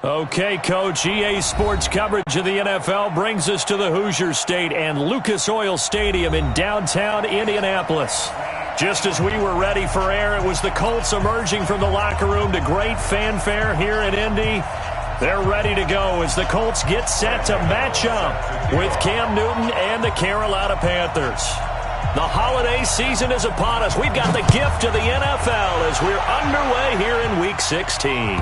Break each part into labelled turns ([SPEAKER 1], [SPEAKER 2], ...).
[SPEAKER 1] Okay, Coach, EA Sports coverage of the NFL brings us to the Hoosier State and Lucas Oil Stadium in downtown Indianapolis. Just as we were ready for air, it was the Colts emerging from the locker room to great fanfare here in Indy. They're ready to go as the Colts get set to match up with Cam Newton and the Carolina Panthers. The holiday season is upon us. We've got the gift of the NFL as we're underway here in Week 16.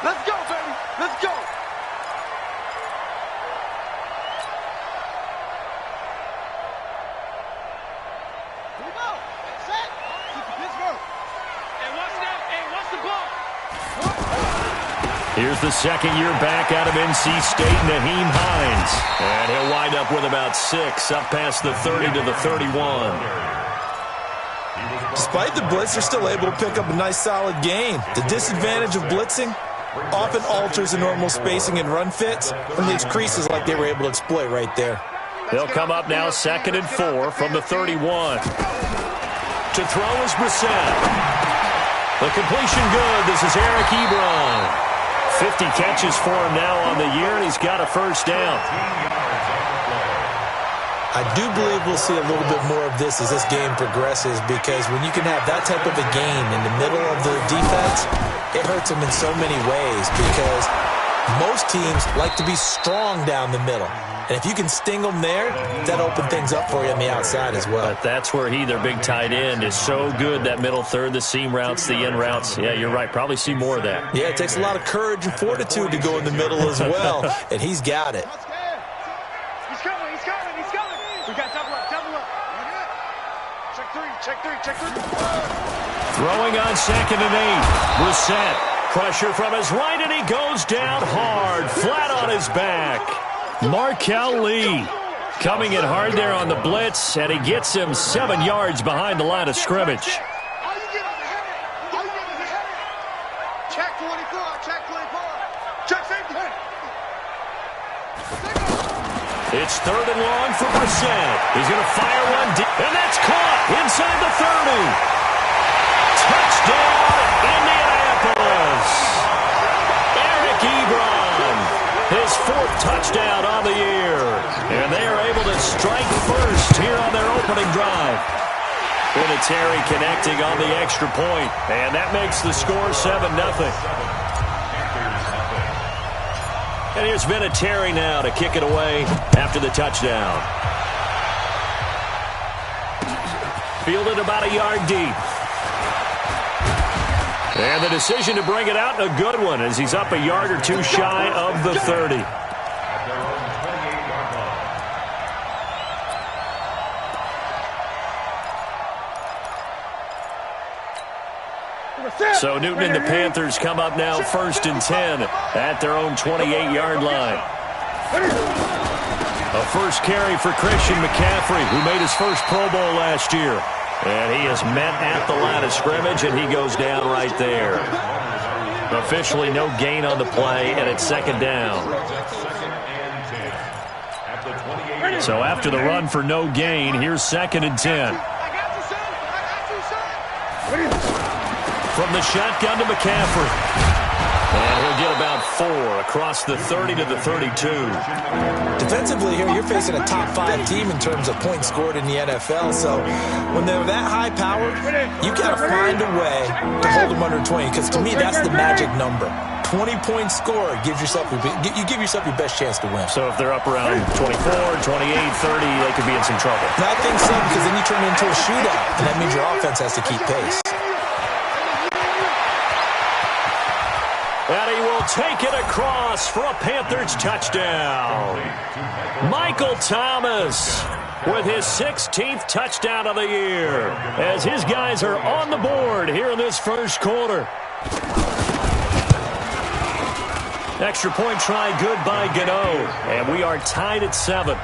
[SPEAKER 2] Let's go, baby. Let's go. Here we go. Set. Keep the Pittsburgh. Hey, watch that. Hey, watch the ball.
[SPEAKER 1] Here's the second year back out of NC State, Naheem Hines. And he'll wind up with about 6 up past the 30 to the 31.
[SPEAKER 3] Despite the blitz, they're still able to pick up a nice solid gain. The disadvantage of blitzing often alters the normal spacing and run fits and leaves creases like they were able to exploit right there.
[SPEAKER 1] They'll come up now 2nd and 4 from the 31. To throw is Brissett. The completion good. This is Eric Ebron. 50 catches for him now on the year, and he's got a first down.
[SPEAKER 3] I do believe we'll see a little bit more of this as this game progresses, because when you can have that type of a game in the middle of the defense, it hurts them in so many ways, because most teams like to be strong down the middle. And if you can sting them there, that opens things up for you on the outside as well.
[SPEAKER 1] But that's where their big tight end, is so good, that middle third, the seam routes, the in routes. Yeah, you're right. Probably see more of that.
[SPEAKER 3] Yeah, it takes a lot of courage and fortitude to go in the middle as well, and he's got it.
[SPEAKER 2] He's coming. He's coming. He's coming. We got double up. Double up. Check three. Check three. Check three.
[SPEAKER 1] Throwing on 2nd and 8. Brissett. Pressure from his right, and he goes down hard, flat on his back. Markel Lee coming in hard there on the blitz, and he gets him 7 yards behind the line of scrimmage.
[SPEAKER 2] Check 24. Check 24. Check safety.
[SPEAKER 1] It's 3rd and long for Brissett. He's going to fire one deep, and that's caught inside the 30. Touchdown, Indianapolis. Eric Ebron. His 4th touchdown on the year. And they are able to strike first here on their opening drive. Vinatieri connecting on the extra point. And that makes the score 7-0. And here's Vinatieri now to kick it away after the touchdown. Fielded about a yard deep. And the decision to bring it out, a good one, as he's up a yard or 2 shy of the 30. So Newton and the Panthers come up now 1st and 10 at their own 28-yard line. A first carry for Christian McCaffrey, who made his first Pro Bowl last year. And he is met at the line of scrimmage, and he goes down right there. Officially no gain on the play, and it's 2nd down. So after the run for no gain, here's 2nd and 10. From the shotgun to McCaffrey. And he'll get about 4 across the 30 to the 32.
[SPEAKER 3] Defensively here, you're facing a top 5 team in terms of points scored in the NFL. So when they're that high powered, you got to find a way to hold them under 20. Because to me, that's the magic number. 20-point score gives yourself you give yourself your best chance to win.
[SPEAKER 1] So if they're up around 24, 28, 30, they could be in some trouble.
[SPEAKER 3] I think so, because then you turn into a shootout, and that means your offense has to keep pace.
[SPEAKER 1] And he will take it across for a Panthers touchdown. Michael Thomas with his 16th touchdown of the year, as his guys are on the board here in this first quarter. Extra point try good by Gano, and we are tied at 7.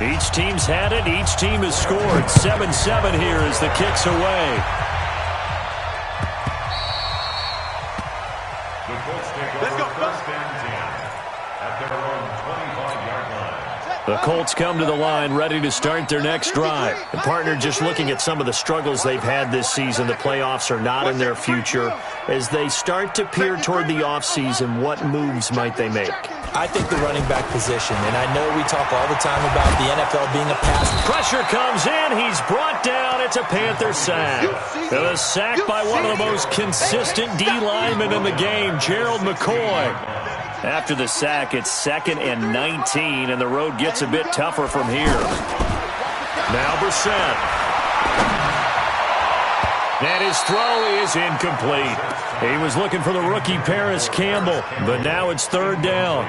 [SPEAKER 1] Each team's had it. Each team has scored. 7-7 here as the kick's away.
[SPEAKER 2] Let's go. First and 10 at their own 25-yard line.
[SPEAKER 1] The Colts come to the line ready to start their next drive. And partner, just looking at some of the struggles they've had this season, the playoffs are not in their future. As they start to peer toward the offseason, what moves might they make?
[SPEAKER 3] I think the running back position, and I know we talk all the time about the NFL being a pass.
[SPEAKER 1] Pressure comes in. He's brought down. It's a Panther sack. And a sack by one of the most consistent D linemen in the game, Gerald McCoy. After the sack, it's 2nd and 19, and the road gets a bit tougher from here. Now Brissett. And his throw is incomplete. He was looking for the rookie Paris Campbell, but now it's 3rd down.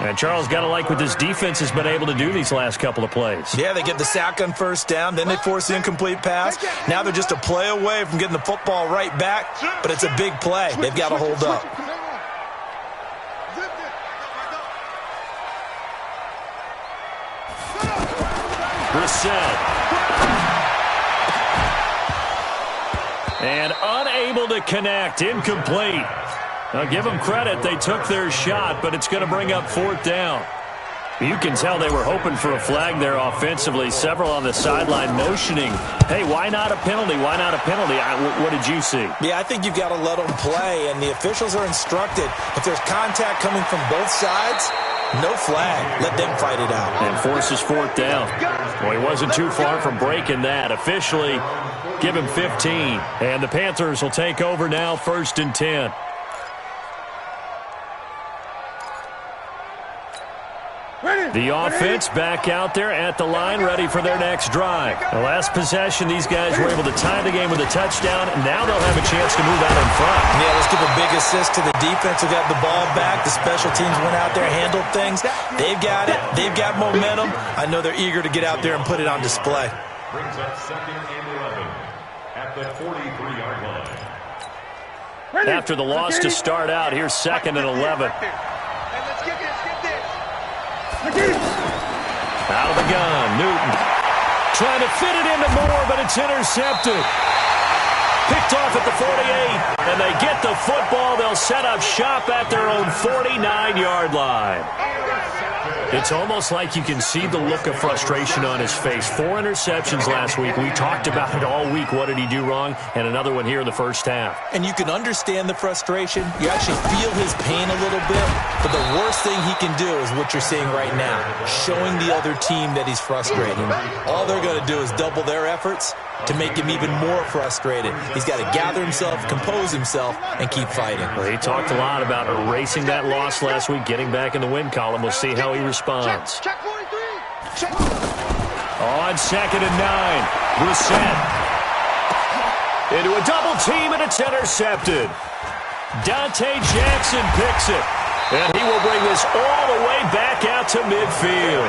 [SPEAKER 1] And Charles, got to like what this defense has been able to do these last couple of plays.
[SPEAKER 3] Yeah, they get the sack on 1st down, then they force the incomplete pass. Now they're just a play away from getting the football right back, but it's a big play. They've got to hold up.
[SPEAKER 1] Brissett. And unable to connect. Incomplete. Now give them credit. They took their shot, but it's going to bring up 4th down. You can tell they were hoping for a flag there offensively. Several on the sideline motioning. Hey, why not a penalty? Why not a penalty? What did you see?
[SPEAKER 3] Yeah, I think you've got to let them play, and the officials are instructed. If there's contact coming from both sides, no flag. Let them fight it out.
[SPEAKER 1] And forces 4th down. Well, he wasn't too far from breaking that. Officially, give him 15. And the Panthers will take over now, 1st and 10. The offense back out there at the line, ready for their next drive. The last possession, these guys were able to tie the game with a touchdown, and now they'll have a chance to move out in front.
[SPEAKER 3] Yeah, let's give a big assist to the defense who got the ball back. The special teams went out there, handled things. They've got it. They've got momentum. I know they're eager to get out there and put it on display.
[SPEAKER 4] Brings up 2nd and 11 at the 43-yard line.
[SPEAKER 1] After the loss to start out, here's 2nd and 11. Out of the gun, Newton. Trying to fit it into Moore, but it's intercepted. Picked off at the 48, and they get the football. They'll set up shop at their own 49-yard line. It's almost like you can see the look of frustration on his face. 4 interceptions last week. We talked about it all week. What did he do wrong? And another one here in the first half.
[SPEAKER 3] And you can understand the frustration. You actually feel his pain a little bit. But the worst thing he can do is what you're seeing right now, showing the other team that he's frustrated. All they're going to do is double their efforts to make him even more frustrated. He's got to gather himself, compose himself, and keep fighting.
[SPEAKER 1] Well, he talked a lot about erasing that loss last week, getting back in the win column. We'll see how he responds.
[SPEAKER 2] Check 43.
[SPEAKER 1] On 2nd and 9, Brissett. Into a double team, and it's intercepted. Dante Jackson picks it. And he will bring this all the way back out to midfield.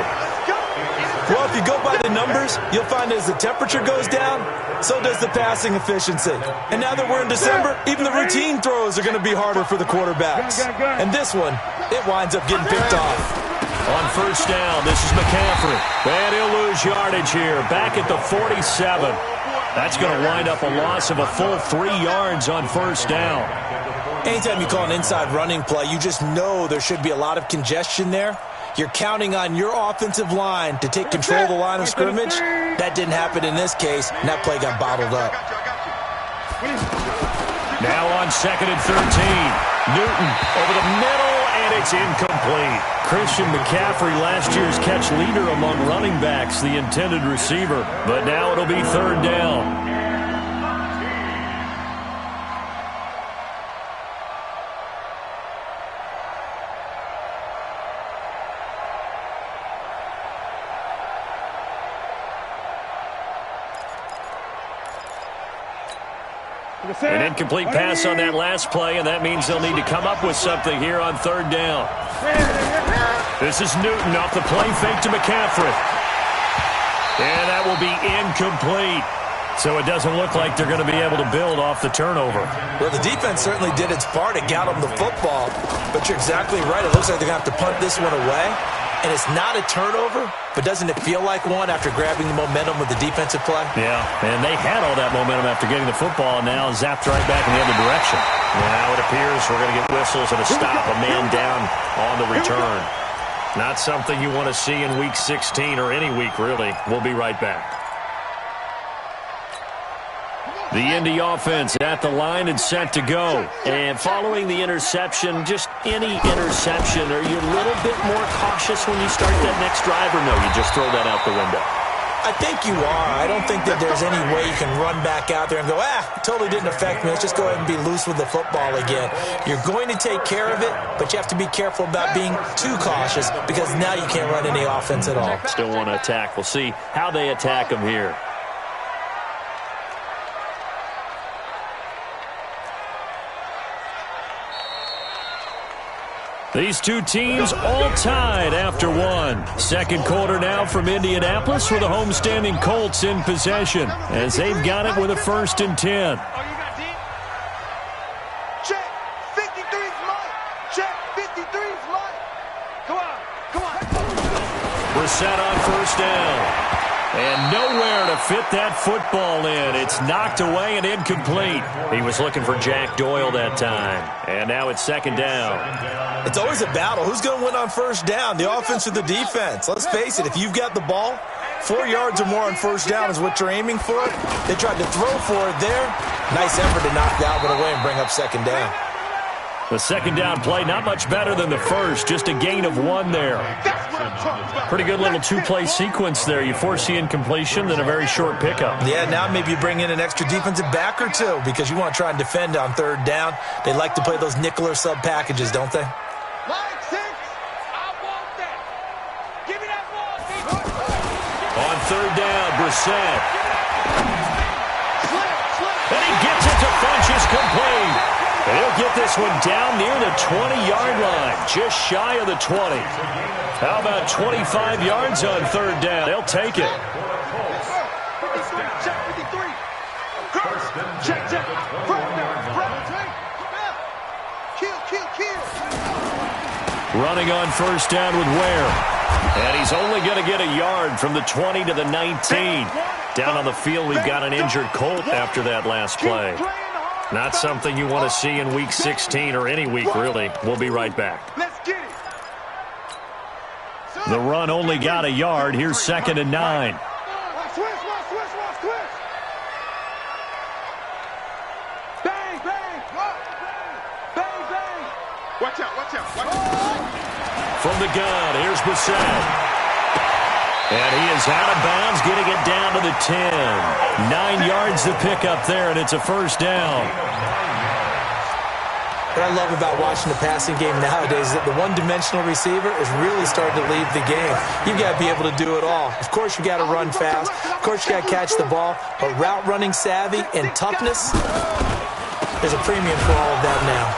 [SPEAKER 3] Well, if you go by the numbers, you'll find as the temperature goes down, so does the passing efficiency. And now that we're in December, even the routine throws are going to be harder for the quarterbacks. And this one, it winds up getting picked off.
[SPEAKER 1] On 1st down, this is McCaffrey. And he'll lose yardage here, back at the 47. That's going to wind up a loss of a full 3 yards on 1st down.
[SPEAKER 3] Anytime you call an inside running play, you just know there should be a lot of congestion there. You're counting on your offensive line to take control of the line of scrimmage. That didn't happen in this case, and that play got bottled up.
[SPEAKER 1] Now on 2nd and 13. Newton over the middle, and it's incomplete. Christian McCaffrey, last year's catch leader among running backs, the intended receiver. But now it'll be 3rd down. An incomplete pass on that last play, and that means they'll need to come up with something here on 3rd down. This is Newton off the play fake to McCaffrey. And that will be incomplete. So it doesn't look like they're going to be able to build off the turnover.
[SPEAKER 3] Well, the defense certainly did its part. It got them the football. But you're exactly right. It looks like they're going to have to punt this one away. And it's not a turnover, but doesn't it feel like one after grabbing the momentum with the defensive play?
[SPEAKER 1] Yeah, and they had all that momentum after getting the football, and now zapped right back in the other direction. Now it appears we're going to get whistles and a stop, a man down on the return. Not something you want to see in Week 16 or any week, really. We'll be right back. The Indy offense at the line and set to go. And following the interception, just any interception, are you a little bit more cautious when you start that next drive, or no, you just throw that out the window?
[SPEAKER 3] I think you are. I don't think that there's any way you can run back out there and go, it totally didn't affect me. Let's just go ahead and be loose with the football again. You're going to take care of it, but you have to be careful about being too cautious because now you can't run any offense at all.
[SPEAKER 1] Still want to attack. We'll see how they attack them here. These two teams all tied after one. Second quarter now from Indianapolis with the homestanding Colts in possession as they've got it with a 1st and 10.
[SPEAKER 2] Oh, you got deep? Check. 53's mine. Check. 53's mine. Come on. Come on.
[SPEAKER 1] We're set on 1st down. And nowhere to fit that football in. It's knocked away and incomplete. He was looking for Jack Doyle that time. And now it's 2nd down.
[SPEAKER 3] It's always a battle. Who's going to win on 1st down, the offense or the defense? Let's face it, if you've got the ball, 4 yards or more on 1st down is what you're aiming for. They tried to throw for it there. Nice effort to knock that one away and bring up 2nd down.
[SPEAKER 1] The 2nd down play, not much better than the first, just a gain of 1 there. Pretty good little 2-play sequence there. You force the incompletion, then a very short pickup.
[SPEAKER 3] Yeah, now maybe you bring in an extra defensive back or two because you want to try and defend on 3rd down. They like to play those nickel or sub packages, don't they?
[SPEAKER 2] Line 6, I want that. Give me that ball, people.
[SPEAKER 1] On 3rd down, Brissett. And he gets it to Funchess complete. And he'll get this one down near the 20-yard line, just shy of the 20. How about 25 yards on 3rd down? They'll take it.
[SPEAKER 2] Check 53. Check, check. Kill.
[SPEAKER 1] Running on 1st down with Ware. And he's only going to get a yard from the 20 to the 19. Down on the field, we've got an injured Colt after that last play. Not something you want to see in Week 16 or any week, really. We'll be right back.
[SPEAKER 2] Let's get it.
[SPEAKER 1] The run only got a yard. Here's 2nd and 9.
[SPEAKER 2] Switch. Bang. Watch out.
[SPEAKER 1] From the gun, here's Brissett. And he is out of bounds, getting it down to the 10. 9 yards to pick up there, and it's a 1st down.
[SPEAKER 3] What I love about watching the passing game nowadays is that the one-dimensional receiver is really starting to leave the game. You've got to be able to do it all. Of course, you got to run fast. Of course, you got to catch the ball. But route running savvy and toughness, there's a premium for all of that now.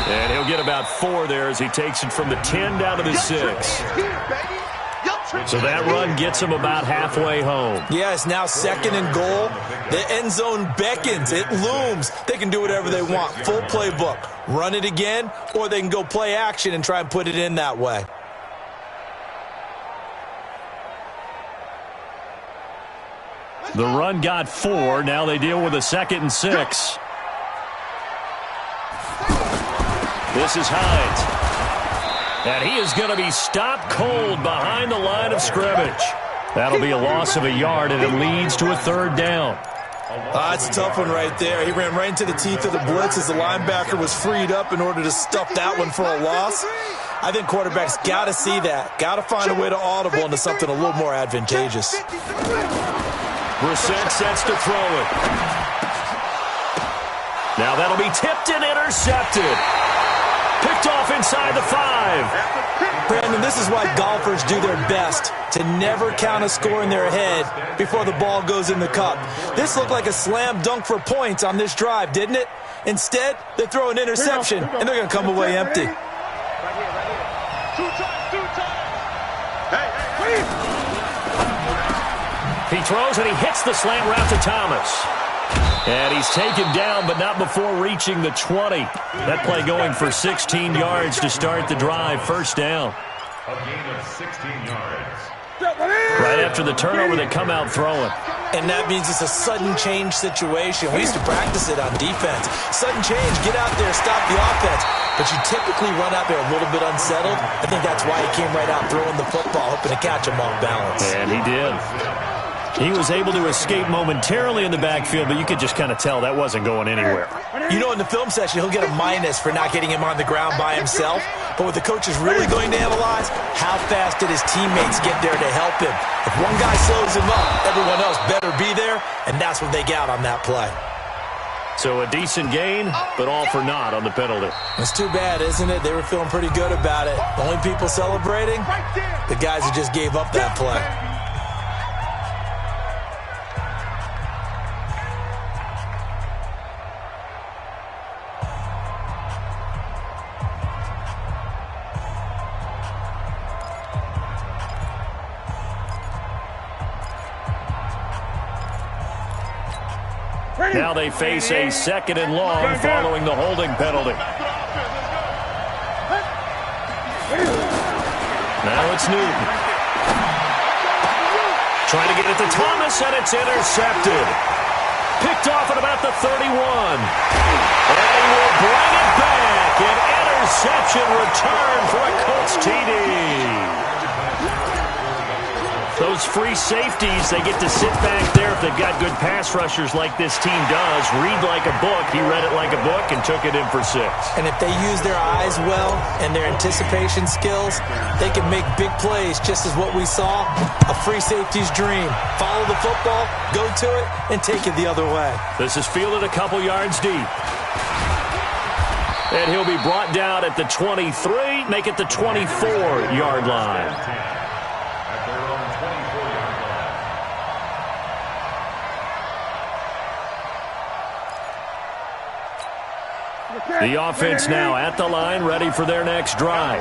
[SPEAKER 1] And he'll get about 4 there as he takes it from the 10 down to the 6. So that run gets him about halfway home.
[SPEAKER 3] Yeah, it's now 2nd and goal. The end zone beckons. It looms. They can do whatever they want. Full playbook. Run it again, or they can go play action and try and put it in that way.
[SPEAKER 1] The run got 4. Now they deal with a 2nd and 6. This is Hines. And he is going to be stopped cold behind the line of scrimmage. That'll be a loss of a yard, and it leads to a 3rd down.
[SPEAKER 3] That's a tough one right there. He ran right into the teeth of the blitz as the linebacker was freed up in order to stuff that one for a loss. I think quarterbacks got to see that. Got to find a way to audible into something a little more advantageous.
[SPEAKER 1] Brissett sets to throw it. Now that'll be tipped and intercepted. Picked off inside the 5.
[SPEAKER 3] Brandon, this is why golfers do their best to never count a score in their head before the ball goes in the cup. This looked like a slam dunk for points on this drive, didn't it? Instead, they throw an interception, and they're going to come away empty.
[SPEAKER 2] Right here. 2 times. Hey,
[SPEAKER 1] He throws, and he hits the slant route to Thomas. And he's taken down, but not before reaching the 20. That play going for 16 yards to start the drive. 1st down.
[SPEAKER 4] A gain of 16 yards.
[SPEAKER 1] Right after the turnover, they come out throwing.
[SPEAKER 3] And that means it's a sudden change situation. We used to practice it on defense. Sudden change, get out there, stop the offense. but you typically run out there a little bit unsettled. I think that's why he came right out throwing the football, hoping to catch him off balance.
[SPEAKER 1] And he did. He was able to escape momentarily in the backfield, but you could just kind of tell that wasn't going anywhere.
[SPEAKER 3] You know, in the film session, he'll get a minus for not getting him on the ground by himself. But what the coach is really going to analyze, how fast did his teammates get there to help him? If one guy slows him up, everyone else better be there, and that's what they got on that play.
[SPEAKER 1] So a decent gain, but all for naught on the penalty.
[SPEAKER 3] It's too bad, isn't it? They were feeling pretty good about it. The only people celebrating, the guys who just gave up that play.
[SPEAKER 1] Now they face a 2nd and long following the holding penalty. Now it's Newton. Trying to get it to Thomas, and it's intercepted. Picked off at about the 31. And he will bring it back. An interception return for a Colts TD. Those free safeties, they get to sit back there if they've got good pass rushers like this team does. Read like a book. He read it like a book and took it in for 6.
[SPEAKER 3] And if they use their eyes well and their anticipation skills, they can make big plays, just as what we saw, a free safety's dream. Follow the football, go to it, and take it the other way.
[SPEAKER 1] This is fielded a couple yards deep. And he'll be brought down at the 23, make it the 24-yard line. The offense now at the line, ready for their next drive.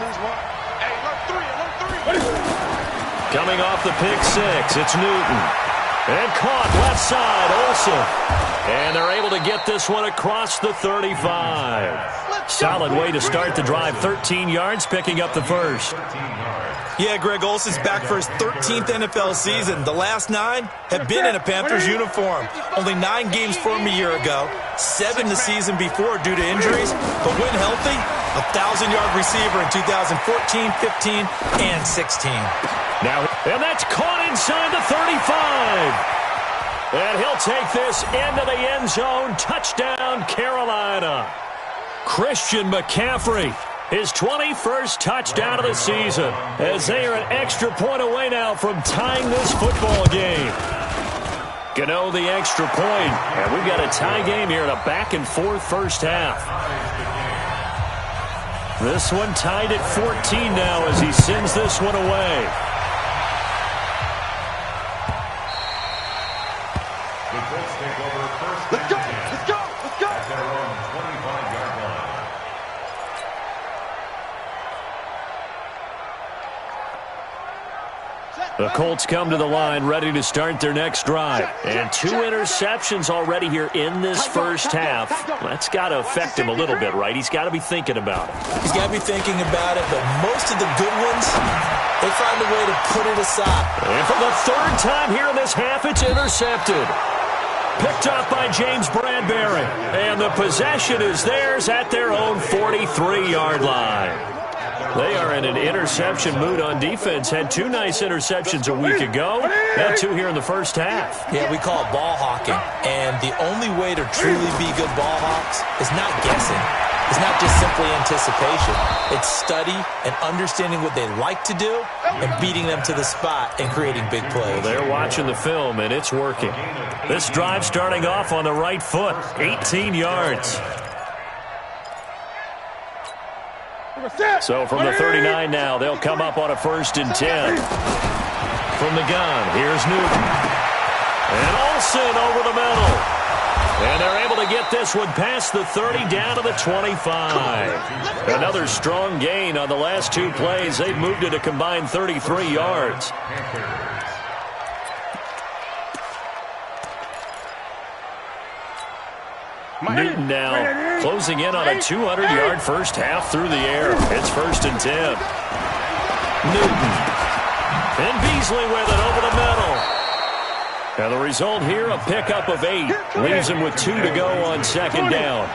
[SPEAKER 1] Coming off the pick 6, it's Newton. And caught left side, Olsen. And they're able to get this one across the 35. Solid way to start the drive. 13 yards, picking up the first.
[SPEAKER 3] Yeah, Greg Olsen's back for his 13th NFL season. The last 9 have been in a Panthers uniform. Only 9 games for him a year ago, 7 the season before due to injuries. But when healthy, a 1,000-yard receiver in 2014, 15, and 16.
[SPEAKER 1] Now, and that's caught inside the 35. And he'll take this into the end zone. Touchdown, Carolina. Christian McCaffrey, his 21st touchdown of the season, as they are an extra point away now from tying this football game. Gano the extra point, and we've got a tie game here in a back-and-forth first half. This one tied at 14 now as he sends this one away.
[SPEAKER 2] Let's go, let's go, let's go.
[SPEAKER 4] At their own 25-yard line.
[SPEAKER 1] The Colts come to the line ready to start their next drive. And 2 interceptions already here in this first half. That's got to affect him a little bit, right? He's got to be thinking about it.
[SPEAKER 3] He's got to be thinking about it, but most of the good ones, they find a way to put it aside.
[SPEAKER 1] And for the 3rd time here in this half, it's intercepted. Picked up by James Bradbury. And the possession is theirs at their own 43-yard line. They are in an interception mood on defense. Had 2 nice interceptions a week ago. Now 2 here in the first half.
[SPEAKER 3] Yeah, we call it ball hawking. And the only way to truly be good ball hawks is not guessing. It's not just simply anticipation. It's study and understanding what they like to do and beating them to the spot and creating big plays.
[SPEAKER 1] Well, they're watching the film, and it's working. This drive starting off on the right foot. 18 yards. So from the 39 now, they'll come up on a 1st and 10. From the gun, here's Newton. And Olsen over the middle. And they're able to get this one past the 30 down to the 25. Another strong gain on the last 2 plays. They've moved it a combined 33 yards. Newton now closing in on a 200-yard first half through the air. It's 1st and 10. Newton. And Beasley with it over the middle. And the result here, a pickup of 8. Leaves him with 2 to go on second down.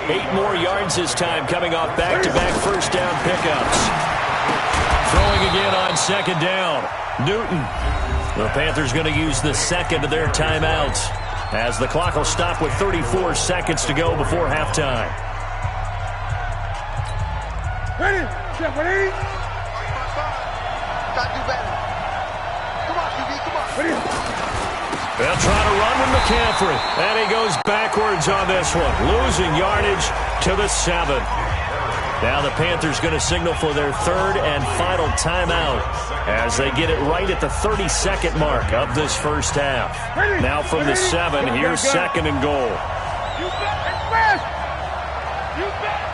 [SPEAKER 1] 8 more yards this time coming off back-to-back first down pickups. Throwing again on second down. Newton. The Panthers going to use the second of their timeouts as the clock will stop with 34 seconds to go before halftime.
[SPEAKER 2] Ready? Ready? Got to do better. Come on, QB, come on. Ready?
[SPEAKER 1] They'll try to run with McCaffrey. And he goes backwards on this one. Losing yardage to the 7. Now the Panthers going to signal for their third and final timeout as they get it right at the 32nd mark of this first half. Now from the 7, here's second and goal.
[SPEAKER 2] You better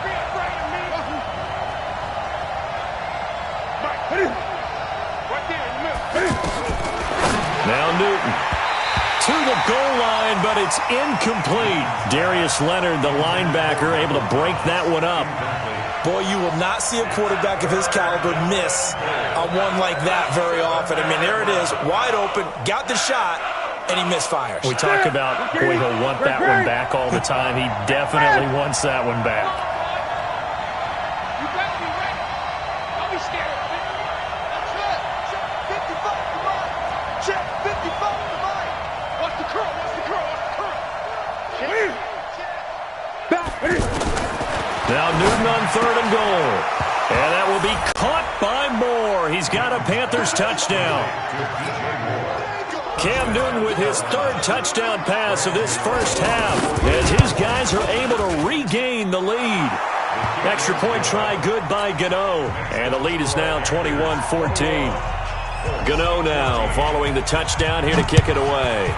[SPEAKER 2] be afraid of me. Right there in the middle.
[SPEAKER 1] Now Newton to the goal line, but it's incomplete. Darius Leonard, the linebacker, able to break that one up.
[SPEAKER 3] Boy, you will not see a quarterback of his caliber miss on one like that very often. I mean, there it is, wide open, got the shot, and he misfires.
[SPEAKER 1] We talk about, boy, he'll want that one back all the time. He definitely wants that one back.
[SPEAKER 2] You better be ready. Don't be scared of it. That's right. Check 55, come on. Check 55, come on. Watch the curl, watch the curl, watch the curl. Check. Back.
[SPEAKER 1] Now Newton on third and goal. And that will be caught by Moore. He's got a Panthers touchdown. Cam Newton with his third touchdown pass of this first half as his guys are able to regain the lead. Extra point try good by Gano. And the lead is now 21-14. Gano now following the touchdown here to kick it away.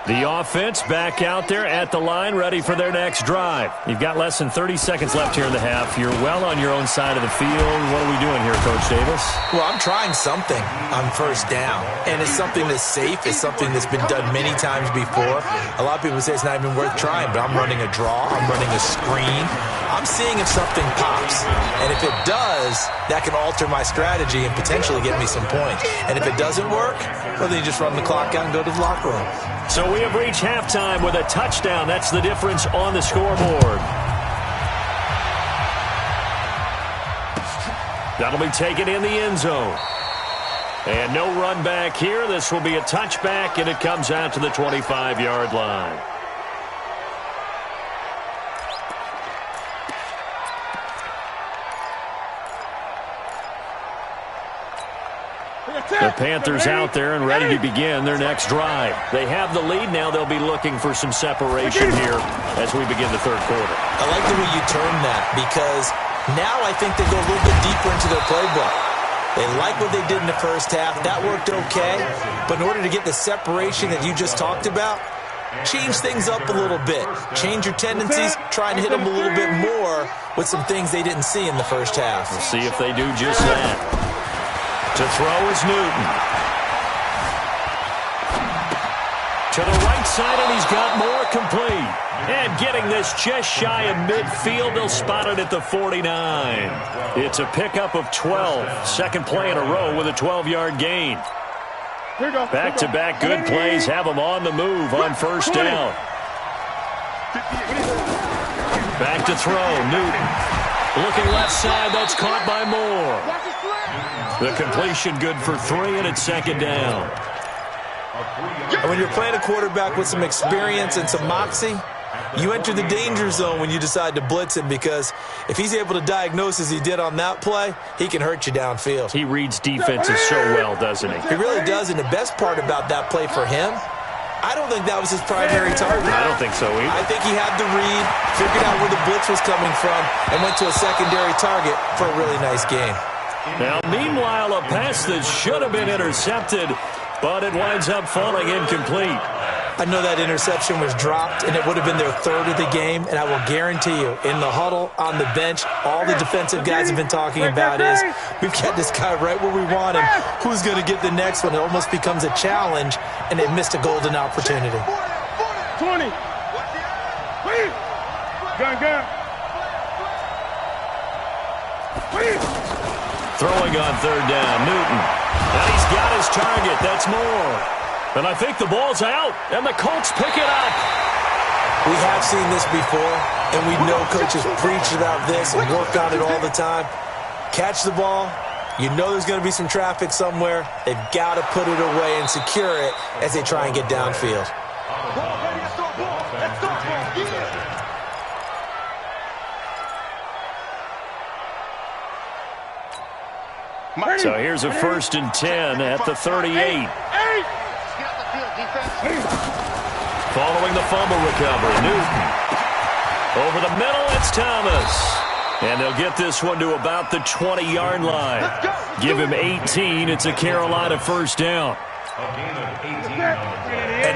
[SPEAKER 1] The offense back out there at the line, ready for their next drive. You've got less than 30 seconds left here in the half. You're well on your own side of the field. What are we doing here, Coach Davis?
[SPEAKER 3] Well, I'm trying something on first down, and it's something that's safe. It's something that's been done many times before. A lot of people say it's not even worth trying, but I'm running a draw. I'm running a screen. I'm seeing if something pops, and if it does, that can alter my strategy and potentially get me some points. And if it doesn't work, well, then you just run the clock out and go to the locker room.
[SPEAKER 1] So we have reached halftime with a touchdown. That's the difference on the scoreboard. That'll be taken in the end zone. And no run back here. This will be a touchback, and it comes out to the 25-yard line. The Panthers out there and ready to begin their next drive. They have the lead now. They'll be looking for some separation here as we begin the third quarter.
[SPEAKER 3] I like the way you term that because now I think they go a little bit deeper into their playbook. They like what they did in the first half. That worked okay. But in order to get the separation that you just talked about, change things up a little bit. Change your tendencies. Try and hit them a little bit more with some things they didn't see in the first half.
[SPEAKER 1] We'll see if they do just that. To throw is Newton. To the right side, and he's got more complete. And getting this just shy of midfield, they'll spot it at the 49. It's a pickup of 12. Second play in a row with a 12-yard gain. Back-to-back good plays have them on the move on first down. Back to throw, Newton. Looking left side, that's caught by Moore. The completion good for 3, and it's second down.
[SPEAKER 3] And when you're playing a quarterback with some experience and some moxie, you enter the danger zone when you decide to blitz him because if he's able to diagnose as he did on that play, he can hurt you downfield.
[SPEAKER 1] He reads defenses so well, doesn't he?
[SPEAKER 3] He really does, and the best part about that play for him, I don't think that was his primary target.
[SPEAKER 1] I don't think so either.
[SPEAKER 3] I think he had the read, figured out where the blitz was coming from, and went to a secondary target for a really nice game.
[SPEAKER 1] Now, meanwhile, a pass that should have been intercepted, but it winds up falling incomplete.
[SPEAKER 3] I know that interception was dropped, and it would have been their third of the game, and I will guarantee you, in the huddle, on the bench, all the defensive guys have been talking about is, we've got this guy right where we want him. Who's going to get the next one? It almost becomes a challenge, and they missed a golden opportunity.
[SPEAKER 2] 20. Gun.
[SPEAKER 1] Throwing on third down, Newton. And he's got his target. That's more. And I think the ball's out, and the Colts pick it up.
[SPEAKER 3] We have seen this before, and we know coaches preach about this and work on it all the time. Catch the ball. You know there's going to be some traffic somewhere. They've got to put it away and secure it as they try and get downfield.
[SPEAKER 1] So here's a 1st and 10 at the 38. Following the fumble recovery, Newton. Over the middle, it's Thomas. And they'll get this one to about the 20-yard line. Give him 18. It's a Carolina first down.
[SPEAKER 3] An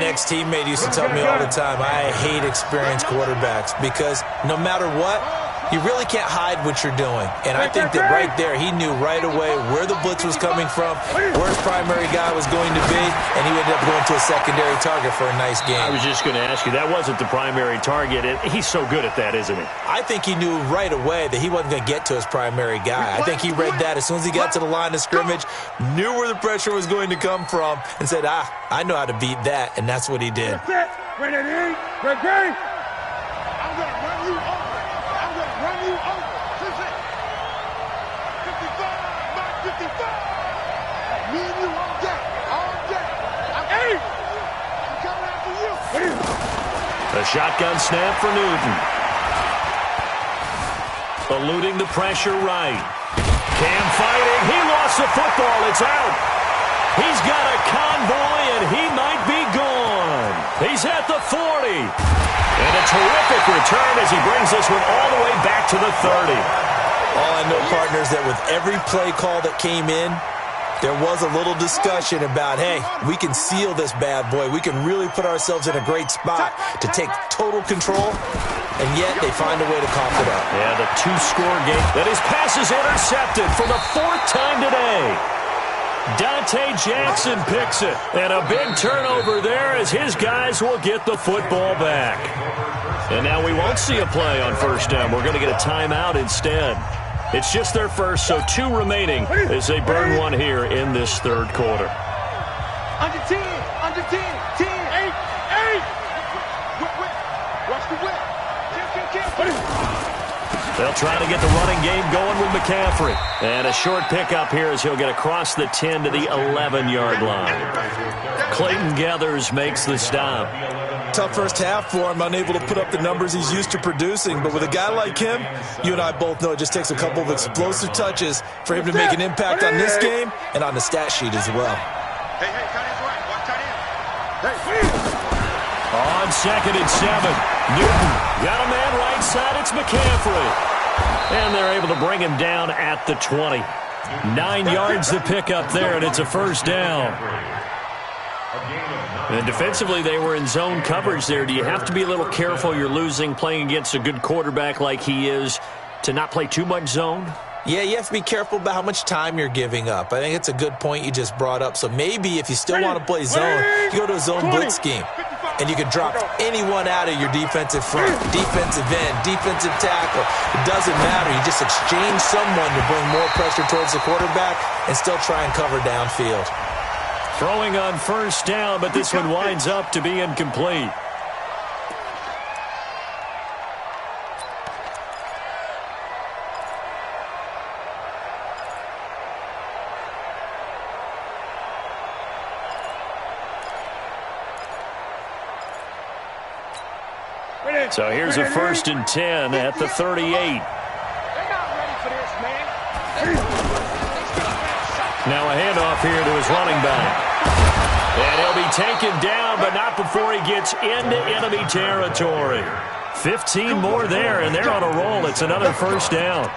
[SPEAKER 3] ex-teammate used to tell me all the time, I hate experienced quarterbacks because no matter what, you really can't hide what you're doing. And I think that right there, he knew right away where the blitz was coming from, where his primary guy was going to be, and he ended up going to a secondary target for a nice game.
[SPEAKER 1] I was just going to ask you, that wasn't the primary target. He's so good at that, isn't he?
[SPEAKER 3] I think he knew right away that he wasn't going to get to his primary guy. I think he read that as soon as he got to the line of scrimmage, knew where the pressure was going to come from, and said, I know how to beat that, and that's what he did.
[SPEAKER 2] I'm going to run you over. Run you over. 55, not 55. Me and you all day. I'm coming after you.
[SPEAKER 1] A shotgun snap for Newton. Eluding the pressure right. Cam fighting. He lost the football. It's out. He's got a convoy, and he might be gone. He's at the 40. And a terrific return as he brings this one all the way back to the 30.
[SPEAKER 3] All I know, partners, that with every play call that came in, there was a little discussion about, hey, we can seal this bad boy. We can really put ourselves in a great spot to take total control, and yet they find a way to cough it up.
[SPEAKER 1] Yeah, the 2-score game. That his pass is intercepted for the 4th time today. Dante Jackson picks it, and a big turnover there as his guys will get the football back. And now we won't see a play on first down. We're going to get a timeout instead. It's just their first, so 2 remaining as they burn one here in this third quarter.
[SPEAKER 2] Under 10, 10, 8. Watch the whip.
[SPEAKER 1] They'll try to get the running game going with McCaffrey. And a short pickup here as he'll get across the 10 to the 11-yard line. Clayton Gathers makes the stop.
[SPEAKER 3] Tough first half for him, unable to put up the numbers he's used to producing. But with a guy like him, you and I both know it just takes a couple of explosive touches for him to make an impact on this game and on the stat sheet as well.
[SPEAKER 2] Hey, tight end's right. Watch tight end.
[SPEAKER 1] On 2nd and 7, Newton got a man right side. It's McCaffrey. And they're able to bring him down at the 20. 9 yards to pick up there, and it's a first down. And defensively, they were in zone coverage there. Do you have to be a little careful? You're losing, playing against a good quarterback like he is, to not play too much zone?
[SPEAKER 3] Yeah, you have to be careful about how much time you're giving up. I think it's a good point you just brought up. So maybe if you still want to play zone, you go to a zone blitz scheme. And you can drop anyone out of your defensive front, defensive end, defensive tackle. It doesn't matter. You just exchange someone to bring more pressure towards the quarterback and still try and cover downfield.
[SPEAKER 1] Throwing on first down, but this one winds up to be incomplete. So here's a 1st and 10 at the 38.
[SPEAKER 2] They're not ready for this, man.
[SPEAKER 1] Now a handoff here to his running back. And he'll be taken down, but not before he gets into enemy territory. 15 more there, and they're on a roll. It's another first down.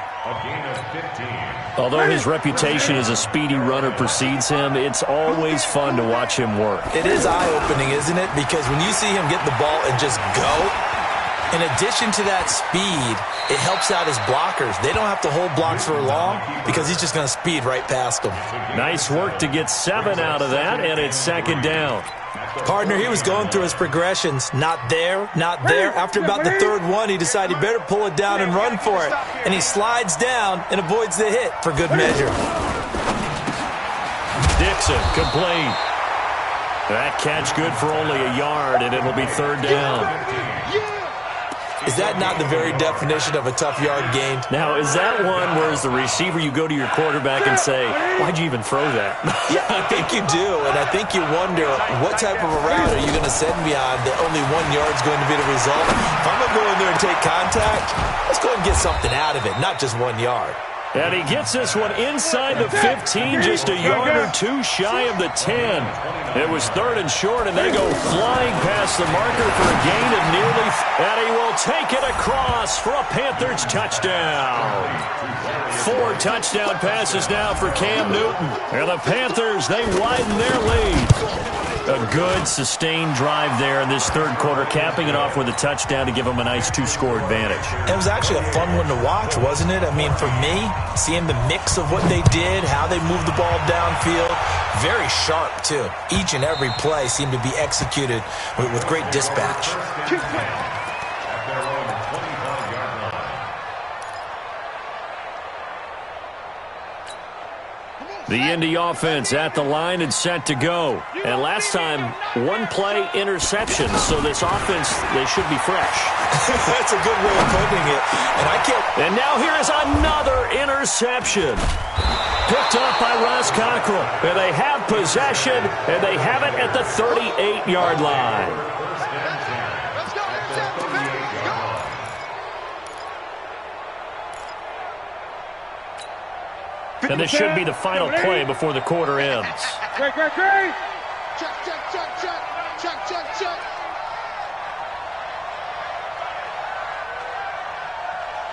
[SPEAKER 1] Although his reputation as a speedy runner precedes him, it's always fun to watch him work.
[SPEAKER 3] It is eye-opening, isn't it? Because when you see him get the ball and just go, In addition to that speed, it helps out his blockers. They don't have to hold blocks for long because he's just going to speed right past them.
[SPEAKER 1] Nice work to get 7 out of that, and it's second down.
[SPEAKER 3] Partner, he was going through his progressions. Not there, not there. After about the third one, he decided he better pull it down and run for it. And he slides down and avoids the hit for good measure.
[SPEAKER 1] Dixon, complete. That catch good for only a yard, and it'll be third down.
[SPEAKER 3] Is that not the very definition of a tough yard gained?
[SPEAKER 1] Now, is that one where as the receiver you go to your quarterback and say, why'd you even throw that?
[SPEAKER 3] Yeah, I think you do, and I think you wonder what type of a route are you going to send me on that only 1 yard's going to be the result? If I'm going to go in there and take contact, let's go and get something out of it, not just 1 yard.
[SPEAKER 1] And he gets this one inside the 15, just a yard or two shy of the 10. It was third and short, and they go flying past the marker for a gain of nearly, and he will take it across for a Panthers touchdown. 4 touchdown passes now for Cam Newton. And the Panthers, they widen their lead. A good, sustained drive there in this third quarter, capping it off with a touchdown to give them a nice 2-score advantage.
[SPEAKER 3] It was actually a fun one to watch, wasn't it? I mean, for me, seeing the mix of what they did, how they moved the ball downfield, very sharp, too. Each and every play seemed to be executed with great dispatch.
[SPEAKER 1] The Indy offense at the line and set to go. And last time, 1-play interception. So this offense, they should be fresh.
[SPEAKER 3] That's a good way of putting it.
[SPEAKER 1] And now here is another interception. Picked up by Ross Cockrell. And they have possession, and they have it at the 38-yard line. And this should be the final play before the quarter ends.
[SPEAKER 2] Great. Check.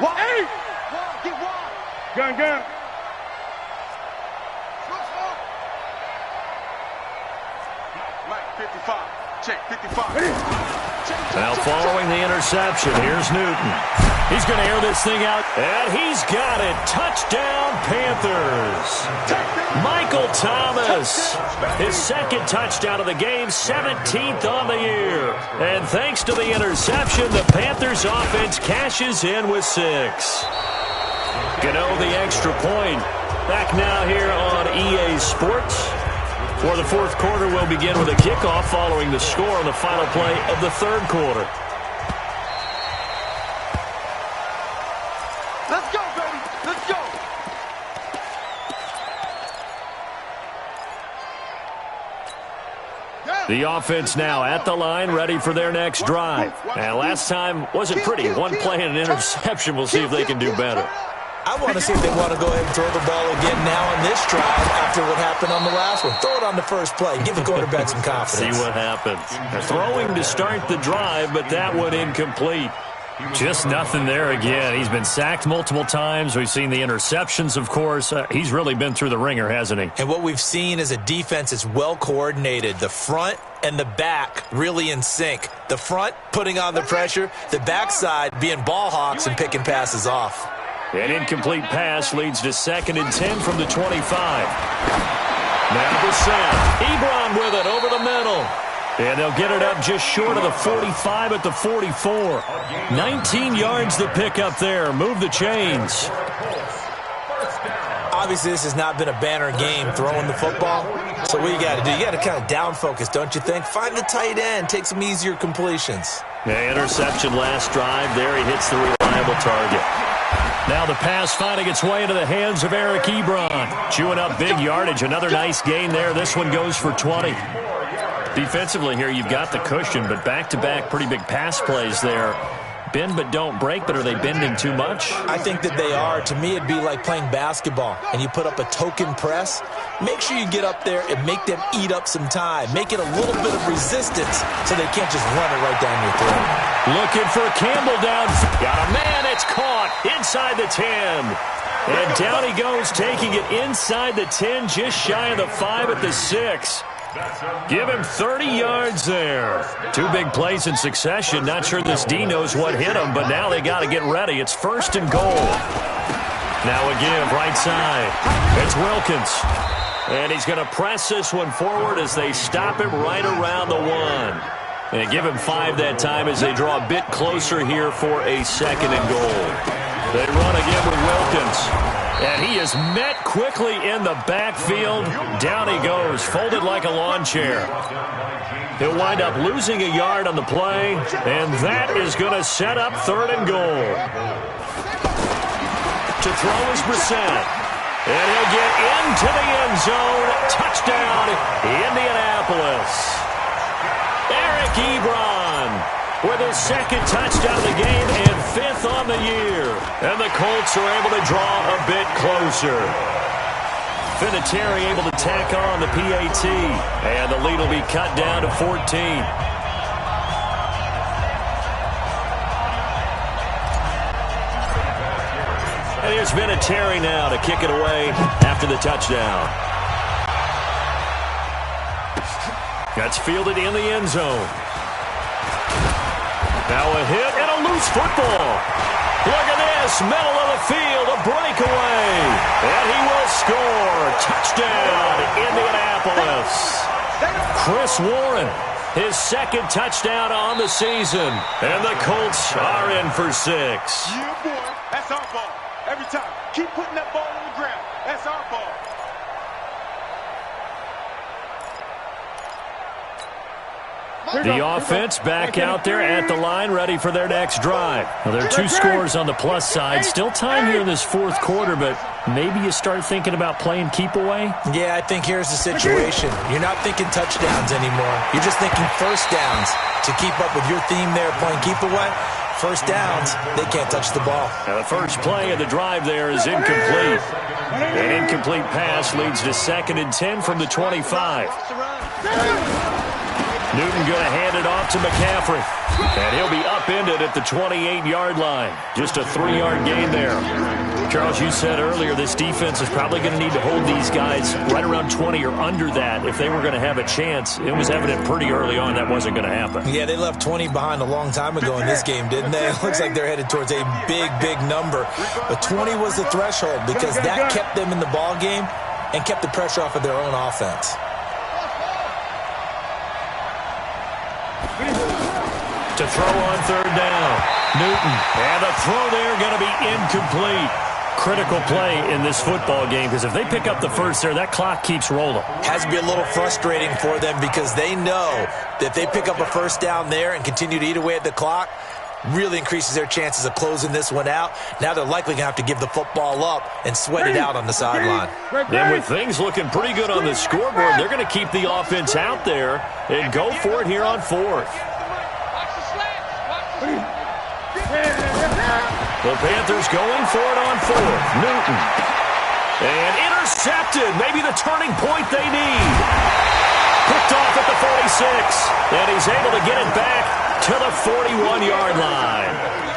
[SPEAKER 2] Wide. Get wide. Gun. Right, 55. Check, 55.
[SPEAKER 1] Now following the interception, here's Newton. He's going to air this thing out, and he's got it. Touchdown, Panthers. Michael Thomas, his second touchdown of the game, 17th on the year. And thanks to the interception, the Panthers offense cashes in with 6. Gano the extra point. Back now here on EA Sports. For the fourth quarter, we'll begin with a kickoff following the score on the final play of the third quarter.
[SPEAKER 2] Let's go, baby. Let's go.
[SPEAKER 1] The offense now at the line, ready for their next drive. And last time wasn't pretty. 1 play and an interception. We'll see if they can do better.
[SPEAKER 3] I want to see if they want to go ahead and throw the ball again now on this drive after what happened on the last one. Throw it on the first play. Give the quarterback some confidence.
[SPEAKER 1] See what happens. They're throwing to start the drive, but that one incomplete. Just nothing there again. He's been sacked multiple times. We've seen the interceptions, of course. He's really been through the ringer, hasn't he?
[SPEAKER 3] And what we've seen is a defense that's well coordinated. The front and the back really in sync. The front putting on the pressure. The backside being ball hawks and picking passes off.
[SPEAKER 1] An incomplete pass leads to 2nd and 10 from the 25. Now to Sam. Ebron with it over the middle. And they'll get it up just short of the 45 at the 44. 19 yards the pick up there. Move the chains.
[SPEAKER 3] Obviously, this has not been a banner game throwing the football. So what you got to do, you got to kind of down focus, don't you think? Find the tight end. Take some easier completions.
[SPEAKER 1] Yeah, interception last drive. There he hits the reliable target. Now the pass finding its way into the hands of Eric Ebron. Chewing up big yardage. Another nice gain there. This one goes for 20. Defensively here, you've got the cushion, but back-to-back pretty big pass plays there. Bend but don't break, but are they bending too much?
[SPEAKER 3] I think that they are. To me, it'd be like playing basketball, and you put up a token press. Make sure you get up there and make them eat up some time. Make it a little bit of resistance so they can't just run it right down your throat.
[SPEAKER 1] Looking for Campbell down. Got a man. It's caught inside the 10. And down he goes, taking it inside the 10, just shy of the 5 at the 6. Give him 30 yards there. Two big plays in succession. Not sure this D knows what hit him, but now they got to get ready. It's 1st and goal. Now a give right side. It's Wilkins. And he's going to press this one forward as they stop him right around the 1. And give him 5 that time as they draw a bit closer here for a 2nd and goal. They run again with Wilkins. And he is met quickly in the backfield. Down he goes, folded like a lawn chair. He'll wind up losing a yard on the play, and that is going to set up 3rd and goal. To throw is Brissett. And he'll get into the end zone. Touchdown, Indianapolis. Eric Ebron with his 2nd touchdown of the game and 5th on the year. And the Colts are able to draw a bit closer. Vinatieri able to tack on the PAT. And the lead will be cut down to 14. And here's Vinatieri now to kick it away after the touchdown. That's fielded in the end zone. Now a hit and a loose football. Look at this, middle of the field, a breakaway. And he will score. Touchdown, Indianapolis. Chris Warren, his 2nd touchdown on the season. And the Colts are in for 6.
[SPEAKER 2] Yeah, boy. That's our ball. Every time. Keep putting that ball on the ground. That's our ball.
[SPEAKER 1] The offense back out there at the line, ready for their next drive. Well, there are 2 scores on the plus side. Still time here in this 4th quarter, but maybe you start thinking about playing keep away?
[SPEAKER 3] Yeah, I think here's the situation. You're not thinking touchdowns anymore. You're just thinking 1st downs to keep up with your theme there, playing keep away. 1st downs, they can't touch the ball.
[SPEAKER 1] Now the first play of the drive there is incomplete. An incomplete pass leads to 2nd and 10 from the 25. Newton going to hand it off to McCaffrey. And he'll be upended at the 28-yard line. Just a 3-yard gain there. Charles, you said earlier this defense is probably going to need to hold these guys right around 20 or under that if they were going to have a chance. It was evident pretty early on that wasn't going to happen.
[SPEAKER 3] Yeah, they left 20 behind a long time ago in this game, didn't they? It looks like they're headed towards a big, big number. But 20 was the threshold because that kept them in the ball game and kept the pressure off of their own offense.
[SPEAKER 1] To throw on 3rd down, Newton. And the throw there going to be incomplete. Critical play in this football game because if they pick up the 1st there, that clock keeps rolling.
[SPEAKER 3] Has to be a little frustrating for them because they know that if they pick up a 1st down there and continue to eat away at the clock, really increases their chances of closing this one out. Now they're likely going to have to give the football up and sweat it out on the sideline.
[SPEAKER 1] And with things looking pretty good on the scoreboard, they're going to keep the offense out there and go for it here on 4th. The Panthers going for it on 4th. Newton. And intercepted. Maybe the turning point they need. Picked off at the 46. And he's able to get it back to the 41-yard line.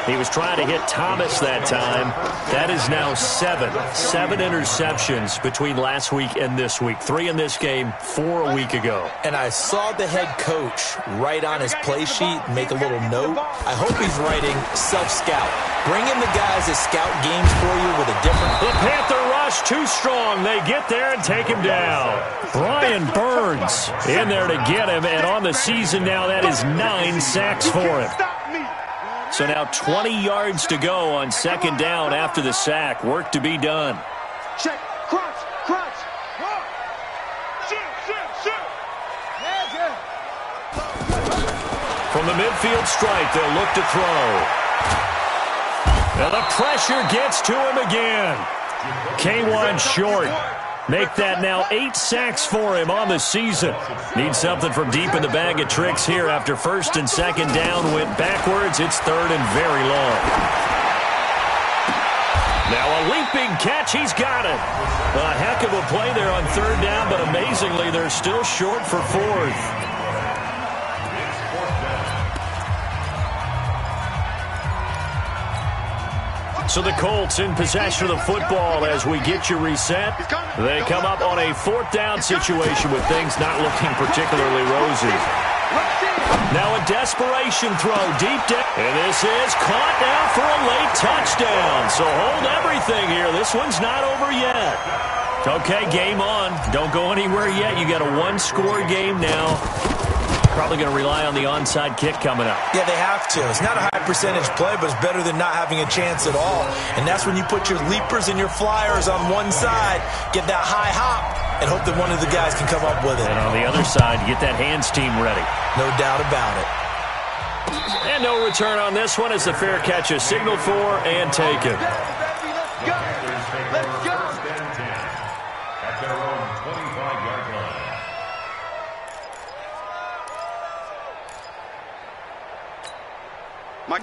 [SPEAKER 1] He was trying to hit Thomas that time. That is now 7 interceptions between last week and this week. 3 in this game, 4 a week ago.
[SPEAKER 3] And I saw the head coach write on his play sheet, make a little note. I hope he's writing self-scout. Bring in the guys that scout games for you with a different...
[SPEAKER 1] The Panther rush too strong. They get there and take him down. Brian Burns in there to get him. And on the season now, that is 9 sacks for him. So now 20 yards to go on 2nd down after the sack. Work to be done.
[SPEAKER 2] Check. Crunch. Crunch. Shoot.
[SPEAKER 1] From the midfield stripe, they'll look to throw. Now the pressure gets to him again. K1 short. Make that now 8 sacks for him on the season. Needs something from deep in the bag of tricks here after 1st and 2nd down went backwards. It's 3rd and very long. Now a leaping catch. He's got it. A heck of a play there on 3rd down, but amazingly they're still short for 4th. So the Colts in possession of the football as we get you reset. They come up on a 4th down situation with things not looking particularly rosy. Now a desperation throw deep down. And this is caught now for a late touchdown. So hold everything here. This one's not over yet. Okay, game on. Don't go anywhere yet. You got a 1-score game now. Probably going to rely on the onside kick coming up.
[SPEAKER 3] Yeah, they have to. It's not a high percentage play, but it's better than not having a chance at all. And that's when you put your leapers and your flyers on one side, get that high hop, and hope that one of the guys can come up with it.
[SPEAKER 1] And on the other side, get that hands team ready.
[SPEAKER 3] No doubt about it.
[SPEAKER 1] And no return on this one as the fair catch is signaled for and taken.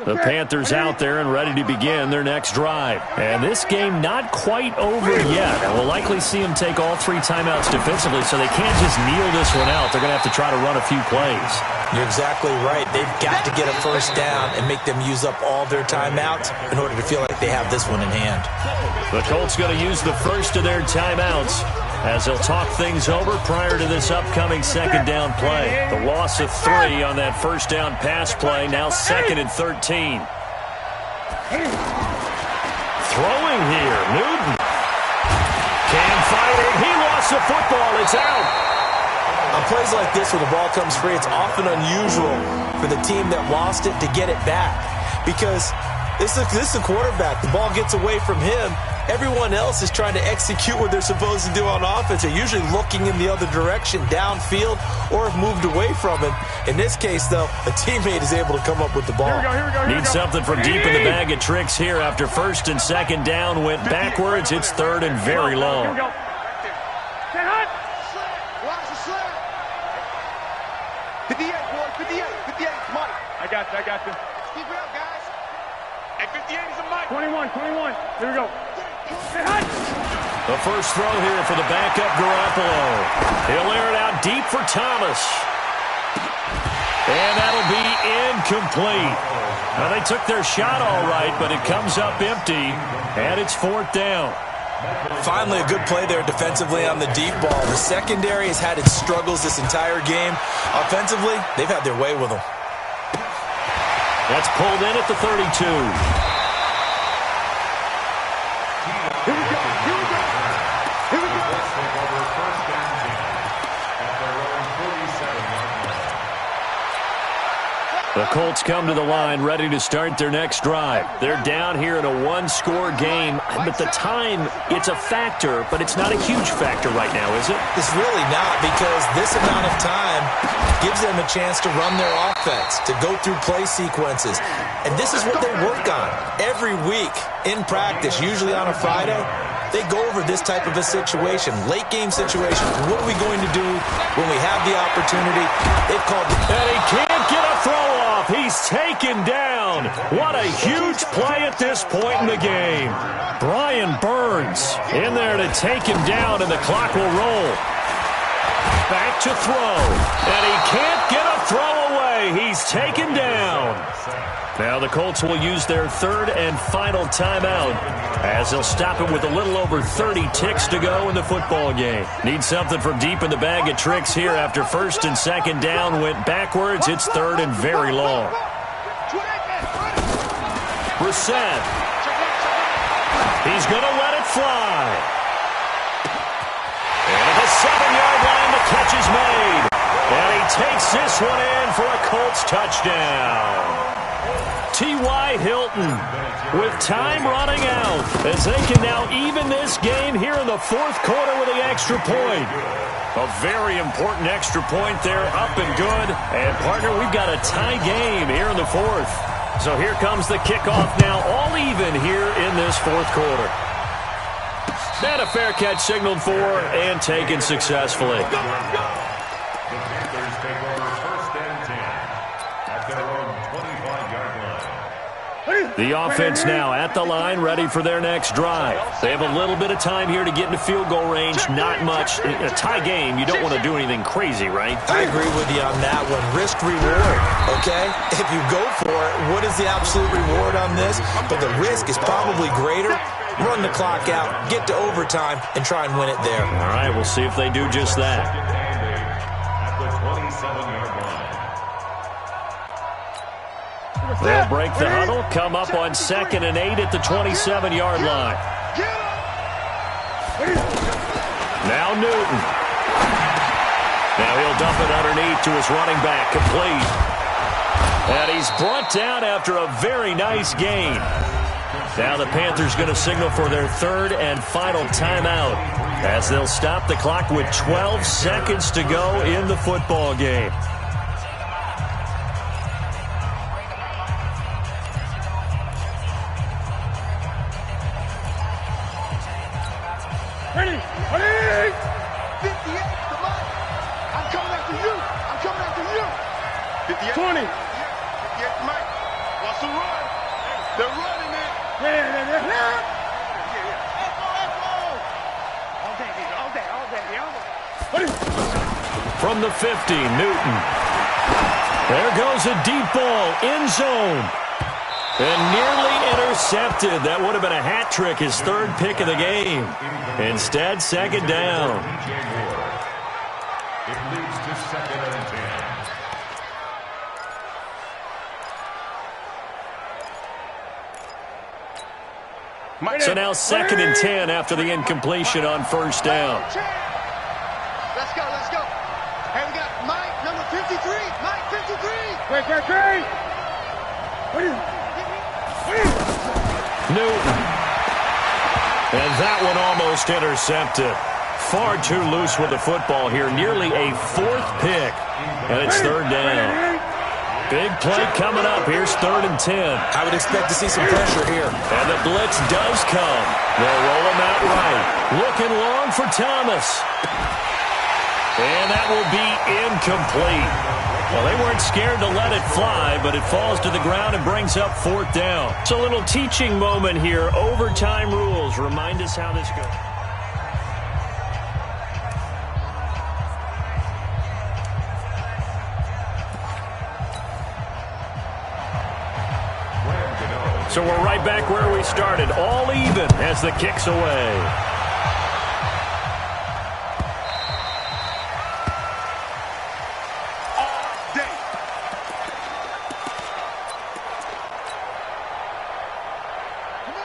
[SPEAKER 1] The Panthers out there and ready to begin their next drive. And this game not quite over yet. And we'll likely see them take all 3 timeouts defensively, so they can't just kneel this one out. They're going to have to try to run a few plays.
[SPEAKER 3] You're exactly right. They've got to get a first down and make them use up all their timeouts in order to feel like they have this one in hand.
[SPEAKER 1] The Colts going to use the first of their timeouts as they'll talk things over prior to this upcoming 2nd down play. The loss of 3 on that first down pass play, now 2nd and 13. Throwing here, Newton. Can't fight it. He lost the football. It's out.
[SPEAKER 3] On plays like this where the ball comes free, it's often unusual for the team that lost it to get it back. Because this is a quarterback. The ball gets away from him. Everyone else is trying to execute what they're supposed to do on offense. They're usually looking in the other direction, downfield, or have moved away from him. In this case, though, a teammate is able to come up with the ball.
[SPEAKER 1] Need something from deep in the bag of tricks here after 1st and 2nd down went backwards. It's 3rd and very long.
[SPEAKER 2] I got you. Keep it up, guys. Hey, 58 is a mic. 21. Here we go.
[SPEAKER 1] The first throw here for the backup Garoppolo. He'll air it out deep for Thomas. And that'll be incomplete. Now, they took their shot all right, but it comes up empty, and it's 4th down.
[SPEAKER 3] Finally, a good play there defensively on the deep ball. The secondary has had its struggles this entire game. Offensively, they've had their way with them.
[SPEAKER 1] That's pulled in at the 32. The Colts come to the line ready to start their next drive. They're down here in a 1-score game, but the time, it's a factor, but it's not a huge factor right now, is it?
[SPEAKER 3] It's really not, because this amount of time gives them a chance to run their offense, to go through play sequences. And this is what they work on every week in practice, usually on a Friday. They go over this type of a situation, late game situation. What are we going to do when we have the opportunity? They've called it.
[SPEAKER 1] And he can't get a throw off. He's taken down. What a huge play at this point in the game. Brian Burns in there to take him down, and the clock will roll. Back to throw. And he can't get a throw away. He's taken down. Now the Colts will use their 3rd and final timeout as they'll stop it with a little over 30 ticks to go in the football game. Need something from deep in the bag of tricks here after 1st and 2nd down went backwards. It's 3rd and very long. Brissett. He's going to let it fly. And at the 7-yard line, the catch is made. And he takes this one in for a Colts touchdown. T.Y. Hilton with time running out as they can now even this game here in the 4th quarter with the extra point. A very important extra point there, up and good. And, partner, we've got a tie game here in the 4th. So here comes the kickoff now, all even here in this 4th quarter. And a fair catch signaled for and taken successfully.
[SPEAKER 4] The Panthers take over 1st and 10 at their own 25-yard line.
[SPEAKER 1] The offense now at the line, ready for their next drive. They have a little bit of time here to get into field goal range. Not much. In a tie game, you don't want to do anything crazy, right?
[SPEAKER 3] I agree with you on that one. Risk reward, okay? If you go for it, what is the absolute reward on this? But the risk is probably greater. Run the clock out, get to overtime, and try and win it there.
[SPEAKER 1] All right, we'll see if they do just that.
[SPEAKER 4] At the 27-yard line.
[SPEAKER 1] They'll break the huddle, come up on 2nd and 8 at the 27-yard line. Now Newton. Now he'll dump it underneath to his running back, complete. And he's brought down after a very nice gain. Now the Panthers going to signal for their 3rd and final timeout as they'll stop the clock with 12 seconds to go in the football game.
[SPEAKER 2] Ready? 58, come on. I'm coming after you. I'm coming after you. 58. 20. 58, Mike. What's the run? They're running it. Yeah. All day.
[SPEAKER 1] From the 50, Newton. There goes a deep ball, end zone. And nearly intercepted. That would have been a hat trick, his 3rd pick of the game. Instead, 2nd down.
[SPEAKER 4] It leads to 2nd and 10.
[SPEAKER 1] So now 2nd and 10 after the incompletion on 1st down.
[SPEAKER 2] Let's go. Hey, we got Mike, number 53. Mike, 53. Wait.
[SPEAKER 1] Newton. And that one almost intercepted. Far too loose with the football here. Nearly a 4th pick. And it's 3rd down. Big play coming up. Here's 3rd and 10.
[SPEAKER 3] I would expect to see some pressure here.
[SPEAKER 1] And the blitz does come. They'll roll him out right. Looking long for Thomas. And that will be incomplete. Well, they weren't scared to let it fly, but it falls to the ground and brings up 4th down. It's a little teaching moment here. Overtime rules. Remind us how this goes. So we're right back where we started. All even as the kick's away.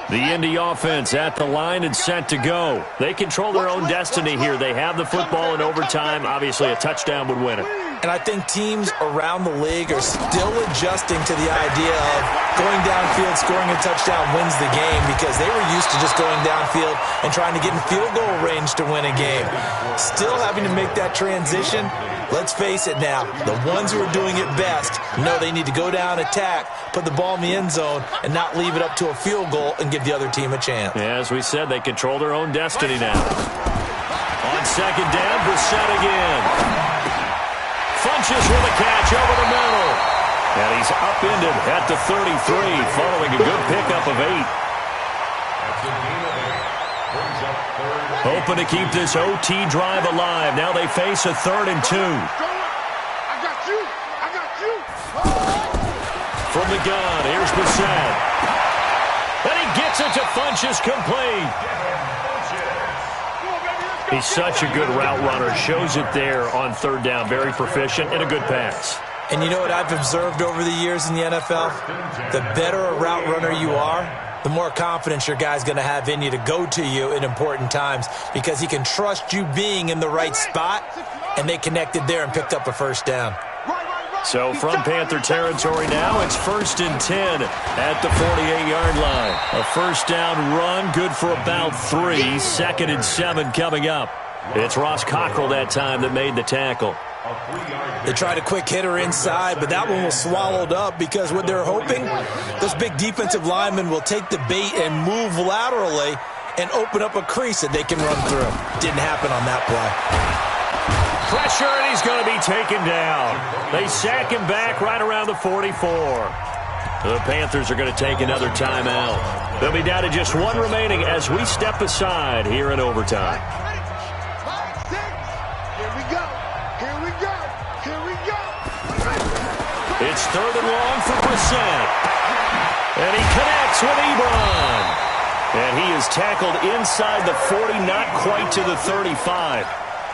[SPEAKER 1] The Indy offense at the line and set to go. They control their own destiny here. They have the football in overtime. Obviously, a touchdown would win it.
[SPEAKER 3] And I think teams around the league are still adjusting to the idea of going downfield, scoring a touchdown wins the game, because they were used to just going downfield and trying to get in field goal range to win a game. Still having to make that transition. Let's face it now, the ones who are doing it best know they need to go down, attack, put the ball in the end zone, and not leave it up to a field goal and give the other team a chance.
[SPEAKER 1] Yeah, as we said, they control their own destiny now. On 2nd down, Brissett again. Funches with a catch over the middle. And he's upended at the 33, following a good pickup of 8. Hoping to keep this OT drive alive. Now they face a 3rd and 2.
[SPEAKER 2] I got you.
[SPEAKER 1] From the gun, here's Brissett. And he gets it to Funches, complete. He's such a good route runner. Shows it there on 3rd down. Very proficient and a good pass.
[SPEAKER 3] And you know what I've observed over the years in the NFL? The better a route runner you are, the more confidence your guy's going to have in you to go to you in important times, because he can trust you being in the right spot, and they connected there and picked up a 1st down.
[SPEAKER 1] So from Panther territory now, it's 1st and 10 at the 48-yard line. A 1st down run, good for about 3. 2nd and 7 coming up. It's Ross Cockrell that time that made the tackle.
[SPEAKER 3] They tried a quick hitter inside, but that one was swallowed up, because what they're hoping, those big defensive linemen will take the bait and move laterally and open up a crease that they can run through. Didn't happen on that play.
[SPEAKER 1] Pressure, and he's going to be taken down. They sack him back right around the 44. The Panthers are going to take another timeout. They'll be down to just one remaining as we step aside here in overtime.
[SPEAKER 2] Here we go. Here we go. Here we go.
[SPEAKER 1] It's 3rd and long for Brissett. And he connects with Ebron. And he is tackled inside the 40, not quite to the 35.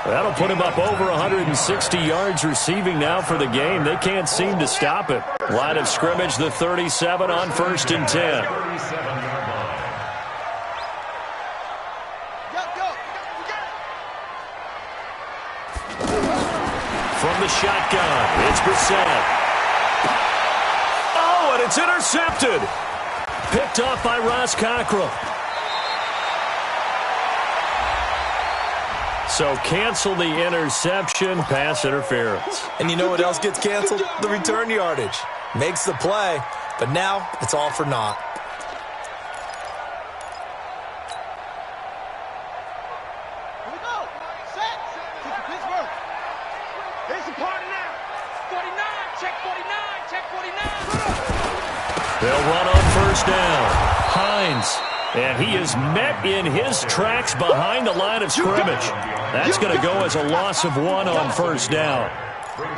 [SPEAKER 1] That'll put him up over 160 yards receiving now for the game. They can't seem to stop it. Line of scrimmage, the 37 on 1st and 10. From the shotgun, it's Brissett. Oh, and it's intercepted. Picked off by Ross Cockrell. So cancel the interception, pass interference.
[SPEAKER 3] And you know what else gets canceled? The return yardage. Makes the play, but now it's all for naught.
[SPEAKER 2] Here we go. Set. Pittsburgh. Here's the party now. 49. Check 49. Check 49.
[SPEAKER 1] They'll run on 1st down. Hines. And he is met in his tracks behind the line of scrimmage. That's going to go as a loss of 1 on 1st down.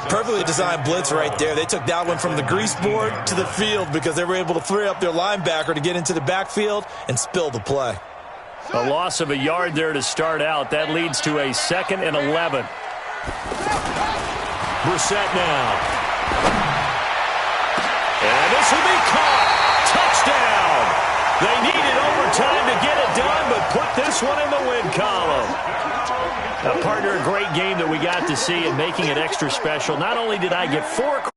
[SPEAKER 3] Perfectly designed blitz right there. They took that one from the grease board to the field because they were able to free up their linebacker to get into the backfield and spill the play.
[SPEAKER 1] A loss of a yard there to start out. That leads to a 2nd and 11. Brissett now. And this will be caught. Touchdown. They needed overtime to get it done, but put this one in the win column. Now, partner, a great game that we got to see and making it extra special. Not only did I get 4